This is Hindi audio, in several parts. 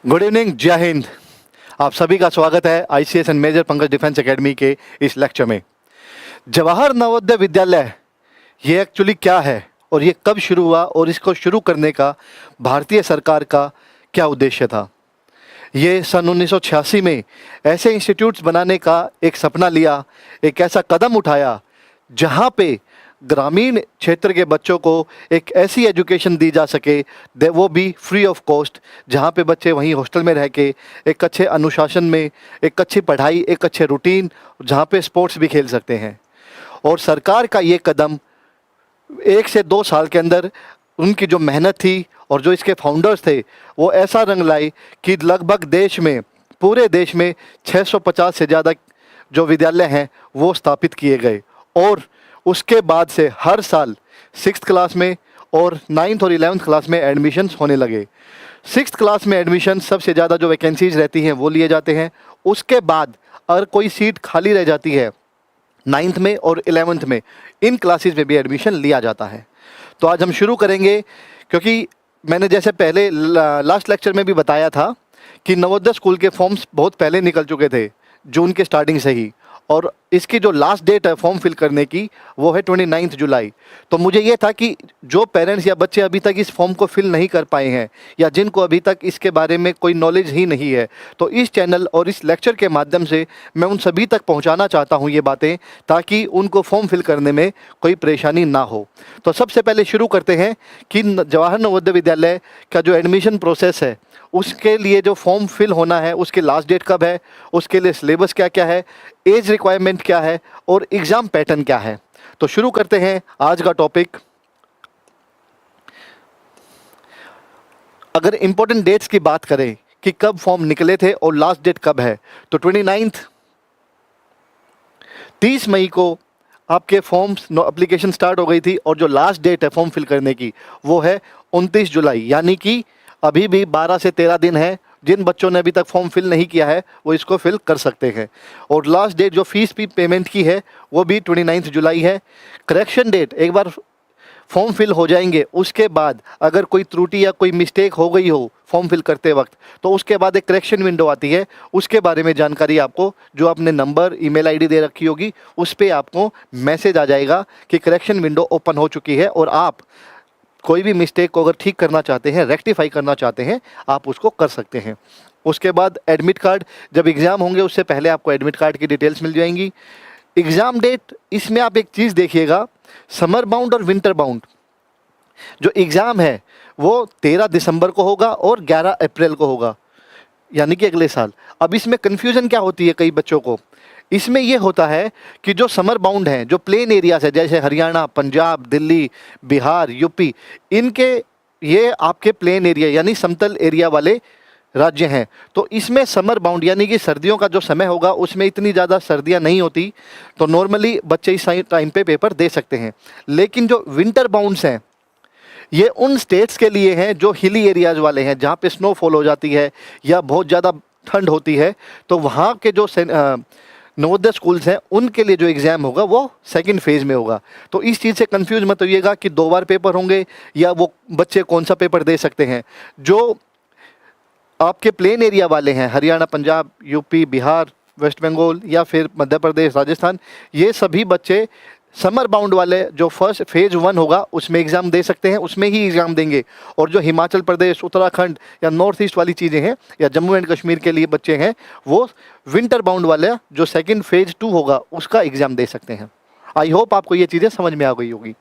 गुड इवनिंग, जय हिंद। आप सभी का स्वागत है ICS and major Pankaj defence academy के इस लेक्चर में। जवाहर नवोदय विद्यालय ये एक्चुअली क्या है और ये कब शुरू हुआ और इसको शुरू करने का भारतीय सरकार का क्या उद्देश्य था। ये सन 1986 में ऐसे इंस्टीट्यूट्स बनाने का एक सपना लिया, एक ऐसा कदम उठाया जहाँ पे ग्रामीण क्षेत्र के बच्चों को एक ऐसी एजुकेशन दी जा सके वो भी फ्री ऑफ कॉस्ट, जहाँ पे बच्चे वहीं हॉस्टल में रह के एक अच्छे अनुशासन में, एक अच्छी पढ़ाई, एक अच्छे रूटीन, जहाँ पे स्पोर्ट्स भी खेल सकते हैं। और सरकार का ये कदम 1 से 2 साल के अंदर उनकी जो मेहनत थी और जो इसके फाउंडर्स थे वो ऐसा रंग लाए कि लगभग देश में, पूरे देश में 650 से ज़्यादा जो विद्यालय हैं वो स्थापित किए गए। और उसके बाद से हर साल 6th क्लास में और 9th और 11th क्लास में एडमिशन्स होने लगे। 6th क्लास में एडमिशन सबसे ज़्यादा जो वैकेंसीज रहती हैं वो लिए जाते हैं। उसके बाद अगर कोई सीट खाली रह जाती है 9th में और 11th में, इन क्लासेस में भी एडमिशन लिया जाता है। तो आज हम शुरू करेंगे, क्योंकि मैंने जैसे पहले लास्ट लेक्चर में भी बताया था कि नवोदय स्कूल के फॉर्म्स बहुत पहले निकल चुके थे, जून के स्टार्टिंग से ही, और इसकी जो लास्ट डेट है फॉर्म फिल करने की वो है 29 जुलाई। तो मुझे ये था कि जो पेरेंट्स या बच्चे अभी तक इस फॉर्म को फिल नहीं कर पाए हैं या जिनको अभी तक इसके बारे में कोई नॉलेज ही नहीं है, तो इस चैनल और इस लेक्चर के माध्यम से मैं उन सभी तक पहुंचाना चाहता हूं ये बातें, ताकि उनको फॉर्म फिल करने में कोई परेशानी ना हो। तो सबसे पहले शुरू करते हैं कि जवाहर नवोदय विद्यालय का जो एडमिशन प्रोसेस है उसके लिए जो फॉर्म फिल होना है उसकी लास्ट डेट कब है, उसके लिए सिलेबस क्या क्या है, एज रिक्वायरमेंट क्या है और एग्ज़ाम पैटर्न क्या है। तो शुरू करते हैं आज का टॉपिक। अगर इंपॉर्टेंट डेट्स की बात करें कि कब फॉर्म निकले थे और लास्ट डेट कब है, तो 30 मई को आपके फॉर्म्स एप्लीकेशन स्टार्ट हो गई थी और जो लास्ट डेट है फॉर्म फिल करने की वो है 29 जुलाई, यानी कि अभी भी 12 से 13 दिन है। जिन बच्चों ने अभी तक फॉर्म फिल नहीं किया है वो इसको फिल कर सकते हैं। और लास्ट डेट जो फीस भी पेमेंट की है वो भी 29 जुलाई है। करेक्शन डेट, एक बार फॉर्म फिल हो जाएंगे उसके बाद अगर कोई त्रुटि या कोई मिस्टेक हो गई हो फॉर्म फिल करते वक्त, तो उसके बाद एक करेक्शन विंडो आती है, उसके बारे में जानकारी आपको जो आपने नंबर, ईमेल आईडी दे रखी होगी उस पर आपको मैसेज आ जाएगा कि करेक्शन विंडो ओपन हो चुकी है और आप कोई भी मिस्टेक को अगर ठीक करना चाहते हैं, रेक्टिफाई करना चाहते हैं, आप उसको कर सकते हैं। उसके बाद एडमिट कार्ड, जब एग्ज़ाम होंगे उससे पहले आपको एडमिट कार्ड की डिटेल्स मिल जाएंगी। एग्ज़ाम डेट, इसमें आप एक चीज़ देखिएगा, समर बाउंड और विंटर बाउंड जो एग्ज़ाम है वो 13 दिसंबर को होगा और 11 अप्रैल को होगा, यानी कि अगले साल। अब इसमें कन्फ्यूज़न क्या होती है कई बच्चों को, इसमें यह होता है कि जो समर बाउंड हैं, जो प्लेन एरियाज है जैसे हरियाणा, पंजाब, दिल्ली, बिहार, यूपी, इनके ये आपके प्लेन एरिया यानी समतल एरिया वाले राज्य हैं। तो इसमें समर बाउंड यानी कि सर्दियों का जो समय होगा उसमें इतनी ज़्यादा सर्दियां नहीं होती, तो नॉर्मली बच्चे इस टाइम पे पेपर दे सकते हैं। लेकिन जो विंटर बाउंड्स हैं ये उन स्टेट्स के लिए हैं जो हिली एरियाज वाले हैं, जहाँ पे स्नोफॉल हो जाती है या बहुत ज़्यादा ठंड होती है, तो वहाँ के जो नवोदय स्कूल्स हैं उनके लिए जो एग्ज़ाम होगा वो सेकंड फेज़ में होगा। तो इस चीज़ से कंफ्यूज मत होइएगा कि 2 बार पेपर होंगे या वो बच्चे कौन सा पेपर दे सकते हैं। जो आपके प्लेन एरिया वाले हैं, हरियाणा, पंजाब, यूपी, बिहार, वेस्ट बंगाल या फिर मध्य प्रदेश, राजस्थान, ये सभी बच्चे समर बाउंड वाले जो फर्स्ट फेज़ 1 होगा उसमें एग्ज़ाम दे सकते हैं, उसमें ही एग्ज़ाम देंगे। और जो हिमाचल प्रदेश, उत्तराखंड या नॉर्थ ईस्ट वाली चीज़ें हैं या जम्मू एंड कश्मीर के लिए बच्चे हैं, वो विंटर बाउंड वाले जो सेकंड फेज़ 2 होगा उसका एग्ज़ाम दे सकते हैं। आई होप आपको ये चीज़ें समझ में आ गई होगी।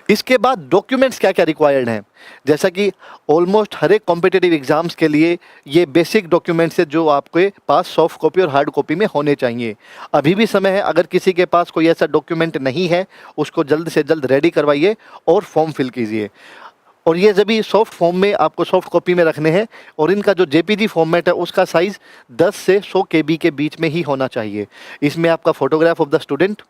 इसके बाद डॉक्यूमेंट्स क्या क्या रिक्वायर्ड हैं, जैसा कि ऑलमोस्ट हर एक कॉम्पिटिटिव एग्ज़ाम्स के लिए ये बेसिक डॉक्यूमेंट्स है जो आपके पास सॉफ्ट कॉपी और हार्ड कॉपी में होने चाहिए। अभी भी समय है, अगर किसी के पास कोई ऐसा डॉक्यूमेंट नहीं है उसको जल्द से जल्द रेडी करवाइए और फॉर्म फिल कीजिए। और ये जब भी सॉफ्ट फॉर्म में आपको सॉफ्ट कॉपी में रखने हैं और इनका जो जेपीजी फॉर्मेट है उसका साइज़ 10 से 100 केबी के बीच में ही होना चाहिए। इसमें आपका photograph of the student,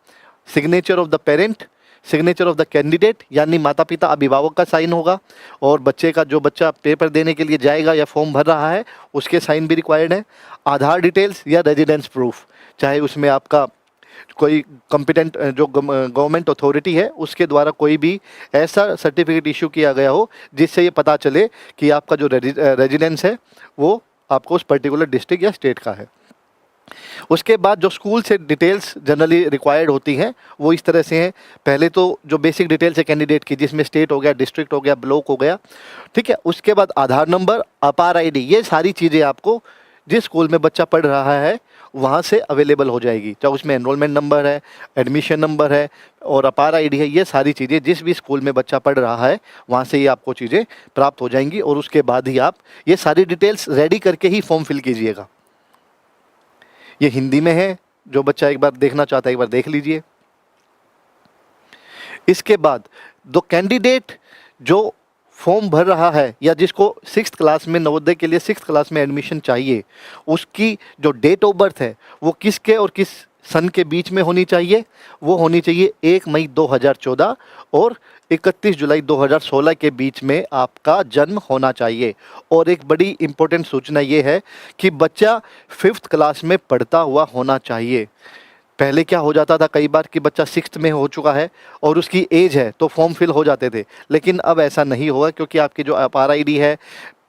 signature of the parent, signature of the candidate यानी माता पिता अभिभावक का साइन होगा, और बच्चे का, जो बच्चा पेपर देने के लिए जाएगा या फॉर्म भर रहा है उसके साइन भी रिक्वायर्ड है। आधार डिटेल्स या रेजिडेंस प्रूफ, चाहे उसमें आपका कोई कॉम्पिटेंट जो गवर्नमेंट अथॉरिटी है उसके द्वारा कोई भी ऐसा सर्टिफिकेट इशू किया गया हो जिससे ये पता चले कि आपका जो रेजिडेंस है वो आपको उस पर्टिकुलर डिस्ट्रिक्ट या स्टेट का है। उसके बाद जो स्कूल से डिटेल्स जनरली रिक्वायर्ड होती हैं वो इस तरह से हैं। पहले तो जो बेसिक डिटेल्स है कैंडिडेट की, जिसमें स्टेट हो गया, डिस्ट्रिक्ट हो गया, ब्लॉक हो गया, ठीक है। उसके बाद आधार नंबर, अपार आईडी, ये सारी चीज़ें आपको जिस स्कूल में बच्चा पढ़ रहा है वहाँ से अवेलेबल हो जाएगी। चाहे उसमें एनरोलमेंट नंबर है, एडमिशन नंबर है और अपार आईडी है, ये सारी चीज़ें जिस भी स्कूल में बच्चा पढ़ रहा है वहाँ से ये आपको चीज़ें प्राप्त हो जाएंगी। और उसके बाद ही आप ये सारी डिटेल्स रेडी करके ही फॉर्म फिल कीजिएगा। ये हिंदी में है, जो बच्चा एक बार देखना चाहता है एक बार देख लीजिए। इसके बाद दो कैंडिडेट जो फॉर्म भर रहा है या जिसको 6th क्लास में नवोदय के लिए 6th क्लास में एडमिशन चाहिए, उसकी जो डेट ऑफ बर्थ है वो किसके और किस सन के बीच में होनी चाहिए? वो होनी चाहिए 1 मई 2014 और 31 जुलाई 2016 के बीच में आपका जन्म होना चाहिए। और एक बड़ी इम्पोर्टेंट सूचना ये है कि बच्चा 5th क्लास में पढ़ता हुआ होना चाहिए। पहले क्या हो जाता था कई बार कि बच्चा 6th में हो चुका है और उसकी एज है तो फॉर्म फिल हो जाते थे, लेकिन अब ऐसा नहीं होगा क्योंकि आपकी जो अपार आईडी है,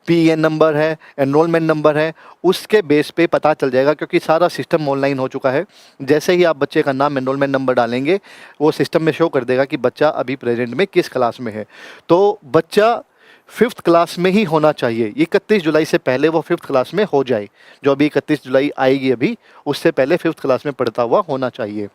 पीएन नंबर है, एनरोलमेंट नंबर है, उसके बेस पे पता चल जाएगा क्योंकि सारा सिस्टम ऑनलाइन हो चुका है। जैसे ही आप बच्चे का नाम, एनरोलमेंट नंबर डालेंगे वो सिस्टम में शो कर देगा कि बच्चा अभी प्रेजेंट में किस क्लास में है। तो बच्चा 5th क्लास में ही होना चाहिए। 31 जुलाई से पहले वो 5th क्लास में हो जाए, जो अभी 31 जुलाई आएगी अभी, उससे पहले 5th क्लास में पढ़ता हुआ होना चाहिए।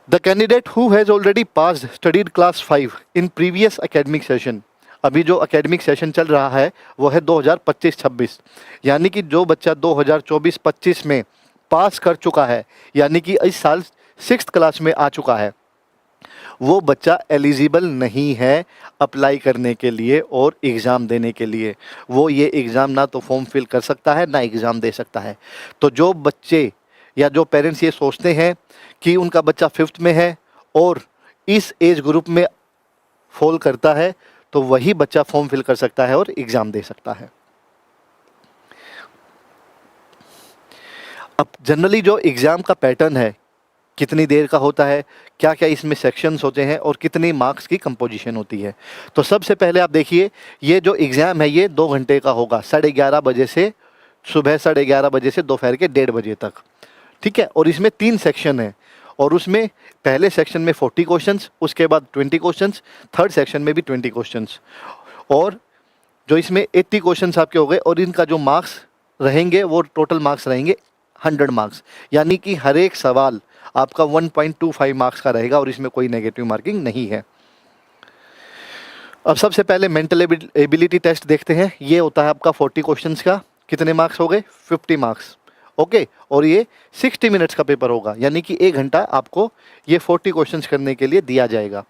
The candidate who has already passed studied class 5 in previous academic session, अभी जो एकेडमिक सेशन चल रहा है वो है 2025-26, यानी कि जो बच्चा 2024-25 में पास कर चुका है, यानी कि इस साल 6th क्लास में आ चुका है, वो बच्चा एलिजिबल नहीं है अप्लाई करने के लिए और एग्ज़ाम देने के लिए। वो ये एग्ज़ाम ना तो फॉर्म फिल कर सकता है ना एग्ज़ाम दे सकता है। तो जो बच्चे या जो पेरेंट्स ये सोचते हैं कि उनका बच्चा 5th में है और इस एज ग्रुप में फॉल करता है, तो वही बच्चा फॉर्म फिल कर सकता है और एग्ज़ाम दे सकता है। अब जनरली जो एग्ज़ाम का पैटर्न है, कितनी देर का होता है, क्या क्या इसमें सेक्शंस होते हैं और कितनी मार्क्स की कंपोजिशन होती है। तो सबसे पहले आप देखिए, ये जो एग्ज़ाम है ये 2 घंटे का होगा, 11:30 बजे से, सुबह 11:30 बजे से दोपहर के 1:30 बजे तक, ठीक है। और इसमें 3 सेक्शन हैं और उसमें पहले सेक्शन में 40 क्वेश्चंस, उसके बाद 20 क्वेश्चंस, थर्ड सेक्शन में भी 20 क्वेश्चंस, और जो इसमें 80 क्वेश्चंस आपके हो गए। और इनका जो मार्क्स रहेंगे वो टोटल मार्क्स रहेंगे 100 मार्क्स, यानी कि हर एक सवाल आपका 1.25 मार्क्स का रहेगा और इसमें कोई नेगेटिव मार्किंग नहीं है। अब सबसे पहले मेंटल एबिलिटी टेस्ट देखते हैं। ये होता है आपका 40 क्वेश्चंस का, कितने मार्क्स हो गए? 50 मार्क्स, ओके। और ये 60 मिनट्स का पेपर होगा, यानी कि 1 घंटा आपको ये 40 क्वेश्चंस करने के लिए दिया जाएगा,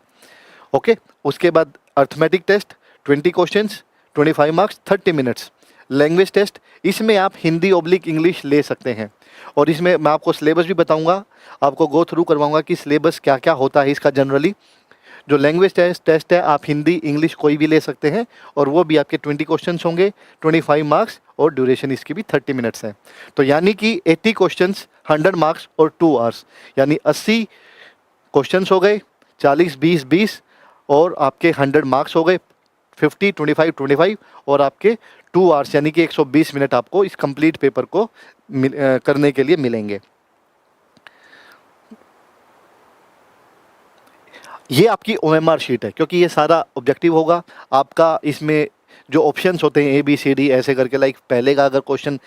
ओके। उसके बाद arithmetic test 20 questions, 25 marks, 30 minutes. Language test, इसमें आप हिंदी ऑब्लिक इंग्लिश ले सकते हैं और इसमें मैं आपको सिलेबस भी बताऊंगा, आपको गो थ्रू करवाऊंगा कि सिलेबस क्या क्या होता है इसका जनरली। जो लैंग्वेज टेस्ट है आप हिंदी इंग्लिश कोई भी ले सकते हैं और वो भी आपके 20 क्वेश्चंस होंगे, 25 मार्क्स और ड्यूरेशन इसकी भी 30 मिनट्स है। तो यानी कि 80 क्वेश्चंस, 100 मार्क्स और 2 आवर्स, यानी 80 क्वेश्चंस हो गए, 40 20 20 और आपके 100 मार्क्स हो गए, 50 25 25 और आपके 2 आवर्स यानी कि 120 मिनट आपको इस कंप्लीट पेपर को करने के लिए मिलेंगे। ये आपकी ओएमआर शीट है, क्योंकि ये सारा ऑब्जेक्टिव होगा आपका। इसमें जो ऑप्शंस होते हैं ABCD ऐसे करके, लाइक पहले का अगर क्वेश्चन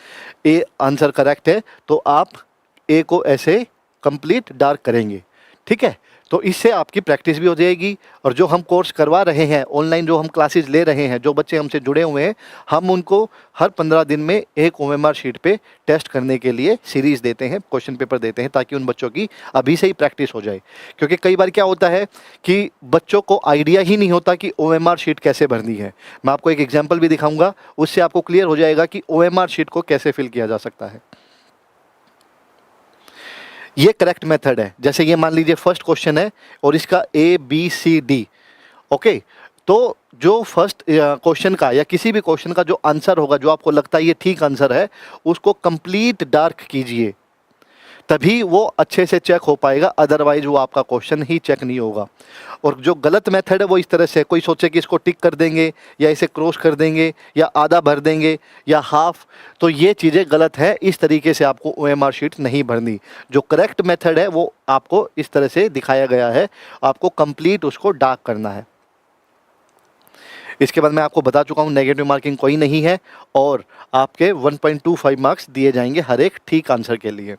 ए आंसर करेक्ट है तो आप ए को ऐसे कंप्लीट डार्क करेंगे, ठीक है। तो इससे आपकी प्रैक्टिस भी हो जाएगी। और जो हम कोर्स करवा रहे हैं ऑनलाइन, जो हम क्लासेस ले रहे हैं, जो बच्चे हमसे जुड़े हुए हैं, हम उनको हर 15 दिन में एक ओएमआर शीट पे टेस्ट करने के लिए सीरीज़ देते हैं, क्वेश्चन पेपर देते हैं, ताकि उन बच्चों की अभी से ही प्रैक्टिस हो जाए। क्योंकि कई बार क्या होता है कि बच्चों को आइडिया ही नहीं होता कि ओएमआर शीट कैसे भरनी है। मैं आपको एक एग्जाम्पल भी दिखाऊँगा, उससे आपको क्लियर हो जाएगा कि ओएमआर शीट को कैसे फिल किया जा सकता है। ये करेक्ट मेथड है। जैसे ये मान लीजिए फर्स्ट क्वेश्चन है और इसका ABCD, ओके। तो जो फर्स्ट क्वेश्चन का या किसी भी क्वेश्चन का जो आंसर होगा, जो आपको लगता है ये ठीक आंसर है, उसको कंप्लीट डार्क कीजिए, तभी वो अच्छे से चेक हो पाएगा, अदरवाइज वो आपका क्वेश्चन ही चेक नहीं होगा। और जो गलत मेथड है वो इस तरह से, कोई सोचे कि इसको टिक कर देंगे या इसे क्रॉस कर देंगे या आधा भर देंगे या हाफ, तो ये चीज़ें गलत है। इस तरीके से आपको OMR शीट नहीं भरनी। जो करेक्ट मेथड है वो आपको इस तरह से दिखाया गया है, आपको कंप्लीट उसको डार्क करना है। इसके बाद मैं आपको बता चुका हूँ नेगेटिव मार्किंग कोई नहीं है और आपके 1.25 मार्क्स दिए जाएंगे हर एक ठीक आंसर के लिए।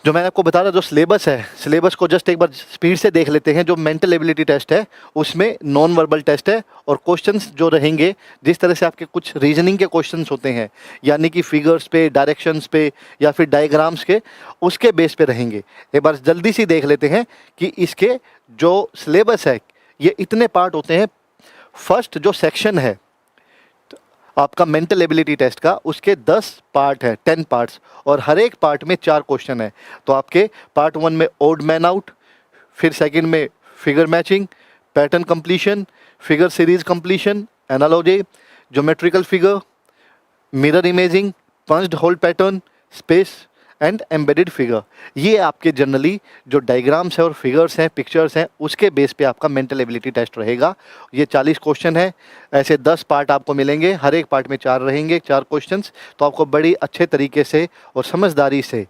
जो मैंने आपको बता रहा, जो सिलेबस है, सिलेबस को जस्ट एक बार स्पीड से देख लेते हैं। जो मेंटल एबिलिटी टेस्ट है उसमें नॉन वर्बल टेस्ट है और क्वेश्चंस जो रहेंगे जिस तरह से आपके कुछ रीजनिंग के क्वेश्चंस होते हैं, यानी कि फिगर्स पे, डायरेक्शंस पे या फिर डायग्राम्स के, उसके बेस पे रहेंगे। एक बार जल्दी सी देख लेते हैं कि इसके जो सिलेबस है ये इतने पार्ट होते हैं। फर्स्ट जो सेक्शन है आपका मेंटल एबिलिटी टेस्ट का, उसके 10 पार्ट है, 10 पार्ट्स, और हर एक पार्ट में 4 क्वेश्चन है। तो आपके पार्ट 1 में ओड मैन आउट, फिर सेकंड में figure matching, pattern completion, figure series completion, analogy, geometrical figure, mirror imaging, punched hole pattern, space and embedded figure. ये आपके जनरली जो डायग्राम्स है और फिगर्स हैं, पिक्चर्स हैं, उसके बेस पे आपका मेंटल एबिलिटी टेस्ट रहेगा। ये 40 क्वेश्चन है, ऐसे 10 पार्ट आपको मिलेंगे, हर एक पार्ट में 4 रहेंगे, 4 क्वेश्चंस। तो आपको बड़ी अच्छे तरीके से और समझदारी से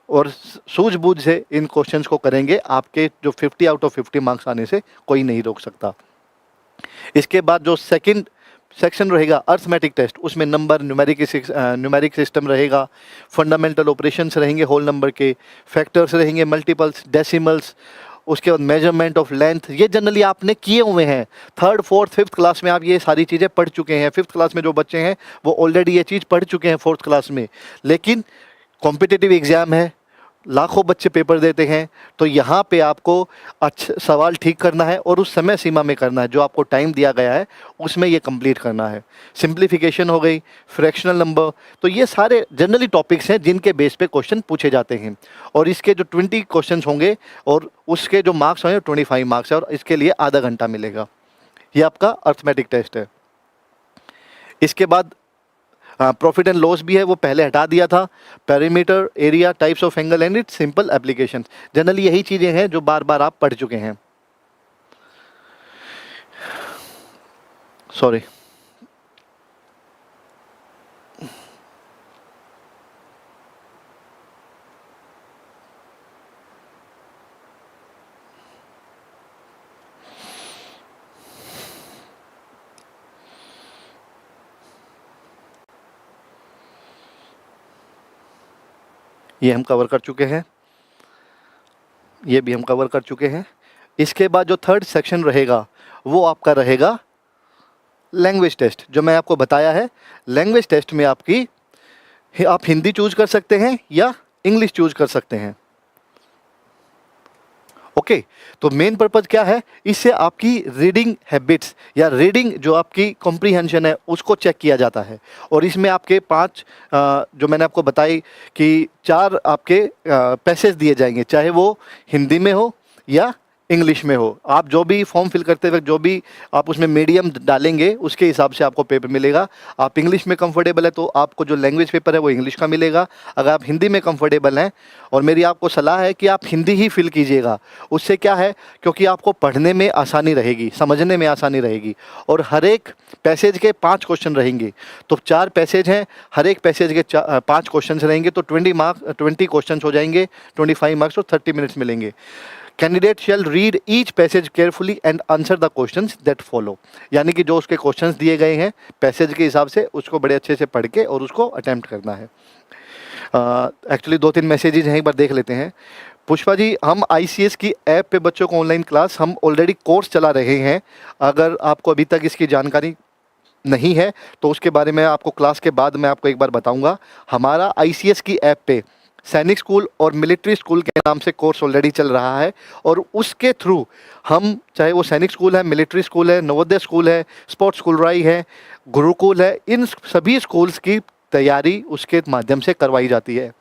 और सूझबूझ से इन क्वेश्चंस को करेंगे। आपके जो 50 आउट ऑफ 50 मार्क्स आने से कोई नहीं रोक सकता। इसके बाद जो सेकंड सेक्शन रहेगा अर्थमेटिक टेस्ट, उसमें नंबर, न्यूमेरिक सिस्टम रहेगा, फंडामेंटल ऑपरेशंस रहेंगे होल नंबर के, फैक्टर्स रहेंगे, मल्टीपल्स, डेसिमल्स, उसके बाद मेजरमेंट ऑफ लेंथ। ये जनरली आपने किए हुए हैं, 3rd, 4th, 5th क्लास में आप ये सारी चीज़ें पढ़ चुके हैं। 5th क्लास में जो बच्चे हैं वो ऑलरेडी ये चीज़ पढ़ चुके हैं 4th क्लास में। लेकिन कॉम्पिटिटिव एग्ज़ाम है, लाखों बच्चे पेपर देते हैं, तो यहाँ पे आपको अच्छा सवाल ठीक करना है और उस समय सीमा में करना है। जो आपको टाइम दिया गया है उसमें ये कंप्लीट करना है। सिंप्लीफिकेशन हो गई, फ्रैक्शनल नंबर, तो ये सारे जनरली टॉपिक्स हैं जिनके बेस पे क्वेश्चन पूछे जाते हैं। और इसके जो 20 क्वेश्चन होंगे और उसके जो मार्क्स होंगे 25 मार्क्स है, और इसके लिए आधा घंटा मिलेगा। ये आपका अर्थमेटिक टेस्ट है। इसके बाद प्रॉफिट एंड लॉस भी है, वो पहले हटा दिया था। Perimeter, area, types of angle and it's simple application, generally यही चीज़ें हैं जो बार बार आप पढ़ चुके हैं। सॉरी, ये हम कवर कर चुके हैं, ये भी हम कवर कर चुके हैं। इसके बाद जो 3rd सेक्शन रहेगा वो आपका रहेगा लैंग्वेज टेस्ट। जो मैं आपको बताया है, लैंग्वेज टेस्ट में आप हिंदी चूज कर सकते हैं या इंग्लिश चूज कर सकते हैं। ओके, तो मेन पर्पज़ क्या है, इससे आपकी रीडिंग हैबिट्स या रीडिंग जो आपकी कॉम्प्रीहेंशन है उसको चेक किया जाता है। और इसमें आपके 5 जो मैंने आपको बताई कि 4 आपके पैसेज दिए जाएंगे, चाहे वो हिंदी में हो या इंग्लिश में हो। आप जो भी फॉर्म फिल करते वक्त जो भी आप उसमें मीडियम डालेंगे उसके हिसाब से आपको पेपर मिलेगा। आप इंग्लिश में कंफर्टेबल है तो आपको जो लैंग्वेज पेपर है वो इंग्लिश का मिलेगा। अगर आप हिंदी में कंफर्टेबल हैं, और मेरी आपको सलाह है कि आप हिंदी ही फिल कीजिएगा। उससे क्या है, क्योंकि आपको पढ़ने में आसानी रहेगी, समझने में आसानी रहेगी। और हर एक पैसेज के 5 क्वेश्चन रहेंगे, तो 4 पैसेज हैं, हर एक पैसेज के 5 क्वेश्चन रहेंगे, तो 20 क्वेश्चन हो जाएंगे, 25 मार्क्स और 30 मिनट्स मिलेंगे। Candidate shell read each passage carefully and answer the questions that follow, यानी कि जो उसके क्वेश्चंस दिए गए हैं पैसेज के हिसाब से उसको बड़े अच्छे से पढ़ के और उसको अटेम्प्ट करना है। एक्चुअली 2-3 मैसेजेस हैं, एक बार देख लेते हैं। पुष्पा जी, हम ICS की ऐप पे बच्चों को ऑनलाइन क्लास, हम ऑलरेडी कोर्स चला रहे हैं। अगर आपको अभी तक इसकी जानकारी नहीं है तो उसके बारे में आपको क्लास के बाद मैं आपको एक बार बताऊंगा। हमारा ICS की ऐप पे सैनिक स्कूल और मिलिट्री स्कूल के नाम से कोर्स ऑलरेडी चल रहा है, और उसके थ्रू हम, चाहे वो सैनिक स्कूल है, मिलिट्री स्कूल है, नवोदय स्कूल है, स्पोर्ट्स स्कूल राई है, गुरुकुल है, इन सभी स्कूल्स की तैयारी उसके माध्यम से करवाई जाती है।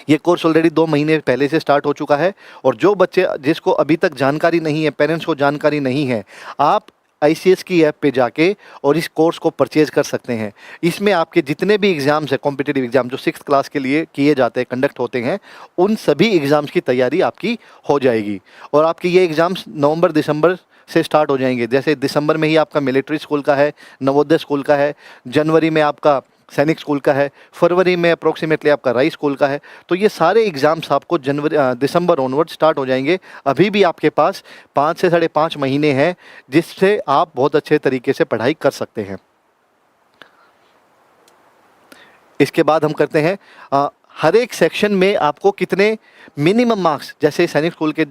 ये कोर्स ऑलरेडी 2 महीने पहले से स्टार्ट हो चुका है। और जो बच्चे जिसको अभी तक जानकारी नहीं है, पेरेंट्स को जानकारी नहीं है, आप ICS की ऐप पे जाके और इस कोर्स को परचेज कर सकते हैं। इसमें आपके जितने भी एग्ज़ाम्स हैं, कॉम्पिटिटिव एग्ज़ाम जो 6th क्लास के लिए किए जाते हैं, कंडक्ट होते हैं, उन सभी एग्ज़ाम्स की तैयारी आपकी हो जाएगी। और आपके ये एग्ज़ाम्स नवंबर दिसंबर से स्टार्ट हो जाएंगे। जैसे दिसंबर में ही आपका मिलिट्री स्कूल का है, नवोदय स्कूल का है, जनवरी में आपका सैनिक स्कूल का है, फरवरी में अप्रोक्सीमेटली आपका राई स्कूल का है। तो ये सारे एग्ज़ाम्स आपको दिसंबर ऑनवर्ड स्टार्ट हो जाएंगे। अभी भी आपके पास 5 से 5.5 महीने हैं जिससे आप बहुत अच्छे तरीके से पढ़ाई कर सकते हैं। इसके बाद हम करते हैं हर एक सेक्शन में आपको कितने मिनिमम मार्क्स, जैसे सैनिक स्कूल के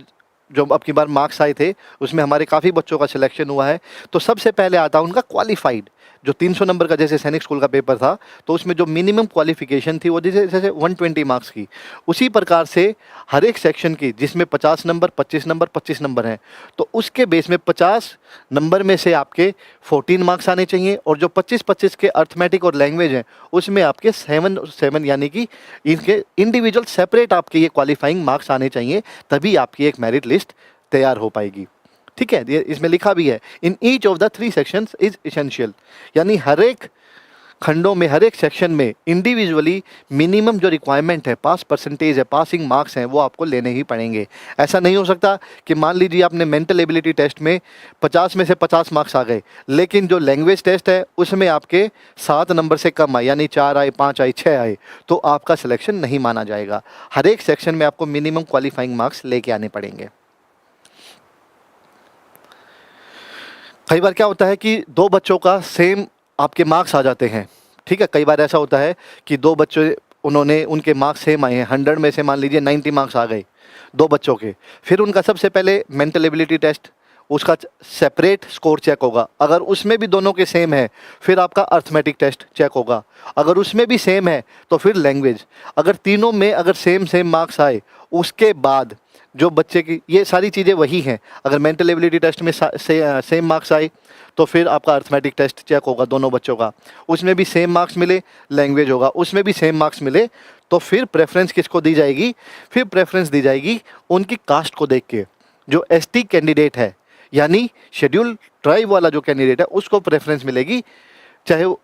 जो अब की बार मार्क्स आए थे उसमें हमारे काफ़ी बच्चों का सिलेक्शन हुआ है। तो सबसे पहले आता है उनका क्वालिफाइड, जो 300 नंबर का जैसे सैनिक स्कूल का पेपर था, तो उसमें जो मिनिमम क्वालिफिकेशन थी वो जैसे जैसे 120 मार्क्स की, उसी प्रकार से हर एक सेक्शन की जिसमें 50 नंबर 25 नंबर 25 नंबर हैं, तो उसके बेस में 50 नंबर में से आपके 14 मार्क्स आने चाहिए। और जो 25-25 के अर्थमेटिक और लैंग्वेज हैं उसमें आपके 7 यानी कि इनके इंडिविजुअल सेपरेट आपके ये क्वालिफाइंग मार्क्स आने चाहिए, तभी आपकी एक मेरिट लिस्ट तैयार हो पाएगी। ठीक है, ये इसमें लिखा भी है, in each of the 3 sections is essential, यानी हर एक खंडों में हर एक सेक्शन में इंडिविजुअली मिनिमम जो रिक्वायरमेंट है, पास परसेंटेज है, पासिंग मार्क्स हैं, वो आपको लेने ही पड़ेंगे। ऐसा नहीं हो सकता कि मान लीजिए आपने मेंटल एबिलिटी टेस्ट में 50 में से 50 मार्क्स आ गए, लेकिन जो लैंग्वेज टेस्ट है उसमें आपके 7 नंबर से कम आए, यानी 4 आए, 5 आए, 6 आए, तो आपका सिलेक्शन नहीं माना जाएगा। हर एक सेक्शन में आपको मिनिमम क्वालिफाइंग मार्क्स लेके आने पड़ेंगे। कई बार क्या होता है कि 2 बच्चों का सेम आपके मार्क्स आ जाते हैं। ठीक है, कई बार ऐसा होता है कि 2 बच्चे उनके मार्क्स सेम आए हैं, 100 में से मान लीजिए 90 मार्क्स आ गए 2 बच्चों के। फिर उनका सबसे पहले मेंटल एबिलिटी टेस्ट, उसका सेपरेट स्कोर चेक होगा। अगर उसमें भी दोनों के सेम है फिर आपका अर्थमेटिक टेस्ट चेक होगा। अगर उसमें भी सेम है तो फिर लैंग्वेज। अगर तीनों में अगर सेम मार्क्स आए उसके बाद जो बच्चे की, ये सारी चीज़ें वही हैं। अगर मेंटल एबिलिटी टेस्ट में सेम मार्क्स आए तो फिर आपका अर्थमेटिक टेस्ट चेक होगा दोनों बच्चों का, उसमें भी सेम मार्क्स मिले, लैंग्वेज होगा, उसमें भी सेम मार्क्स मिले, तो फिर प्रेफरेंस किसको दी जाएगी? फिर प्रेफरेंस दी जाएगी उनकी कास्ट को देख के। जो ST कैंडिडेट है, यानी शेड्यूल ट्राइब वाला जो कैंडिडेट है, उसको प्रेफरेंस मिलेगी, चाहे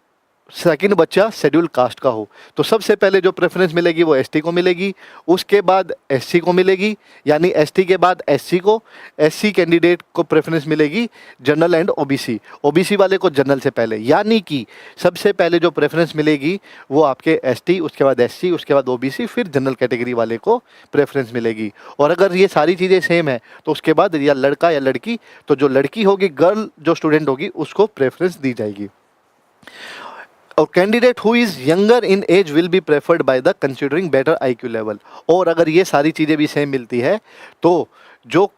सेकंड बच्चा शेड्यूल कास्ट का हो। तो सबसे पहले जो प्रेफरेंस मिलेगी वो ST को मिलेगी, उसके बाद SC को मिलेगी, यानी ST के बाद SC को, SC कैंडिडेट को प्रेफरेंस मिलेगी जनरल एंड OBC वाले को जनरल से पहले। यानी कि सबसे पहले जो प्रेफरेंस मिलेगी वो आपके ST, उसके बाद SC, उसके बाद OBC, फिर जनरल कैटेगरी वाले को प्रेफरेंस मिलेगी। और अगर ये सारी चीज़ें सेम है तो उसके बाद या लड़का या लड़की, तो जो लड़की होगी, गर्ल जो स्टूडेंट होगी, उसको प्रेफरेंस दी जाएगी। और candidate who is younger in age will be preferred by the considering better IQ level. और अगर ये सारी चीज़ें भी सेम मिलती है तो जो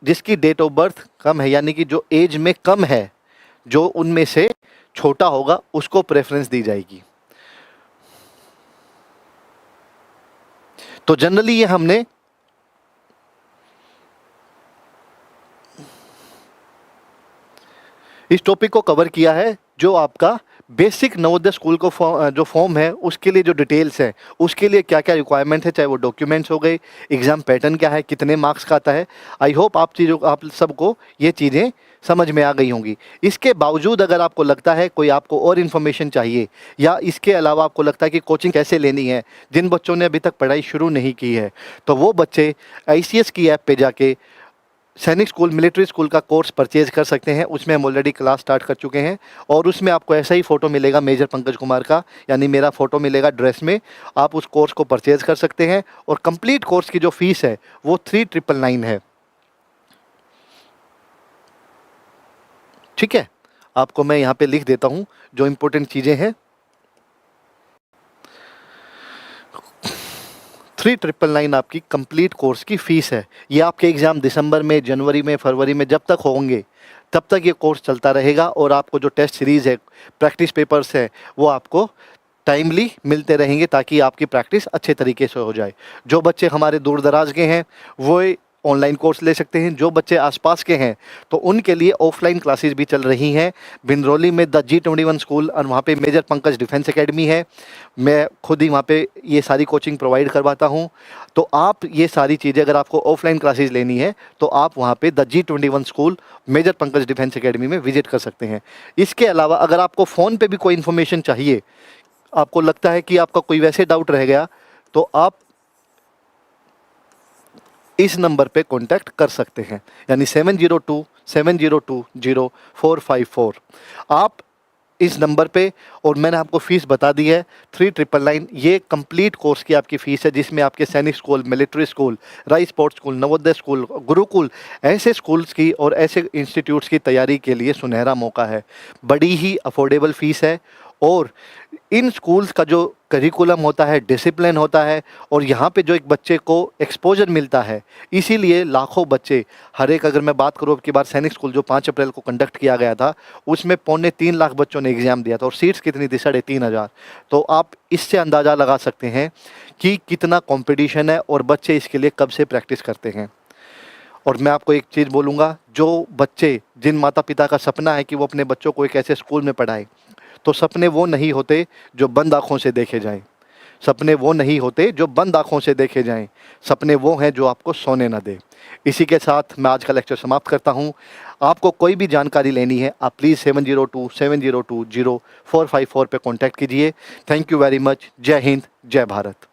जिसकी डेट ऑफ बर्थ कम है, यानी कि जो एज में कम है, जो उनमें से छोटा होगा, उसको प्रेफरेंस दी जाएगी। तो जनरली ये हमने इस टॉपिक को कवर किया है। जो आपका बेसिक नवोदय स्कूल को जो फॉर्म है उसके लिए जो डिटेल्स हैं, उसके लिए क्या क्या रिक्वायरमेंट है, चाहे वो डॉक्यूमेंट्स हो गए, एग्ज़ाम पैटर्न क्या है, कितने मार्क्स का आता है। आई होप आप सबको ये चीज़ें समझ में आ गई होंगी। इसके बावजूद अगर आपको लगता है कोई आपको और इन्फॉर्मेशन चाहिए, या इसके अलावा आपको लगता है कि कोचिंग कैसे लेनी है, जिन बच्चों ने अभी तक पढ़ाई शुरू नहीं की है, तो वो बच्चे ICS की ऐप पे जाके सैनिक स्कूल मिलिट्री स्कूल का कोर्स परचेज कर सकते हैं। उसमें हम ऑलरेडी क्लास स्टार्ट कर चुके हैं और उसमें आपको ऐसा ही फ़ोटो मिलेगा मेजर पंकज कुमार का, यानी मेरा फ़ोटो मिलेगा ड्रेस में। आप उस कोर्स को परचेज कर सकते हैं और कंप्लीट कोर्स की जो फीस है वो 3999 है। ठीक है, आपको मैं यहाँ पे लिख देता हूँ जो इम्पोर्टेंट चीज़ें हैं। 3999 आपकी कंप्लीट कोर्स की फ़ीस है। ये आपके एग्ज़ाम दिसंबर में, जनवरी में, फरवरी में जब तक होंगे तब तक ये कोर्स चलता रहेगा। और आपको जो टेस्ट सीरीज़ है, प्रैक्टिस पेपर्स हैं, वो आपको टाइमली मिलते रहेंगे ताकि आपकी प्रैक्टिस अच्छे तरीके से हो जाए। जो बच्चे हमारे दूर दराज के हैं वो ऑनलाइन कोर्स ले सकते हैं। जो बच्चे आसपास के हैं तो उनके लिए ऑफलाइन क्लासेस भी चल रही हैं। भिंद्रौली में द G21 स्कूल और वहाँ पे मेजर पंकज डिफेंस एकेडमी है। मैं खुद ही वहाँ पे ये सारी कोचिंग प्रोवाइड करवाता हूँ। तो आप ये सारी चीज़ें अगर आपको ऑफलाइन क्लासेस लेनी है तो आप वहाँ पे the G21 school major Pankaj defence academy में विजिट कर सकते हैं। इसके अलावा अगर आपको फ़ोन पे भी कोई इन्फॉर्मेशन चाहिए, आपको लगता है कि आपका कोई वैसे डाउट रह गया, तो आप इस नंबर पे कांटेक्ट कर सकते हैं, यानी 7027020454। आप इस नंबर पे, और मैंने आपको फ़ीस बता दी है 3999। ये कंप्लीट कोर्स की आपकी फ़ीस है, जिसमें आपके सैनिक school, military school, rice sports school, Navodaya school, Gurukul, ऐसे स्कूल्स की और ऐसे इंस्टीट्यूट्स की तैयारी के लिए सुनहरा मौका है। बड़ी ही अफोर्डेबल फ़ीस है और इन स्कूल्स का जो करिकुलम होता है, डिसिप्लिन होता है, और यहाँ पे जो एक बच्चे को एक्सपोजर मिलता है, इसीलिए लाखों बच्चे हर एक, अगर मैं बात करूँ अब की बार सैनिक स्कूल जो 5 अप्रैल को कंडक्ट किया गया था, उसमें 3.25 लाख बच्चों ने एग्ज़ाम दिया था और सीट्स कितनी थी? 3,500। तो आप इससे अंदाज़ा लगा सकते हैं कि कितना कंपटीशन है और बच्चे इसके लिए कब से प्रैक्टिस करते हैं। और मैं आपको एक चीज़ बोलूँगा, जो बच्चे, जिन माता पिता का सपना है कि वो अपने बच्चों को एक ऐसे स्कूल में पढ़ाएं, तो सपने वो नहीं होते जो बंद आँखों से देखे जाएं। सपने वो नहीं होते जो बंद आँखों से देखे जाएं। सपने वो हैं जो आपको सोने ना दें। इसी के साथ मैं आज का लेक्चर समाप्त करता हूं। आपको कोई भी जानकारी लेनी है, आप प्लीज़ 7027020454 पे कांटेक्ट कीजिए। Thank you very much. जय हिंद, जय भारत।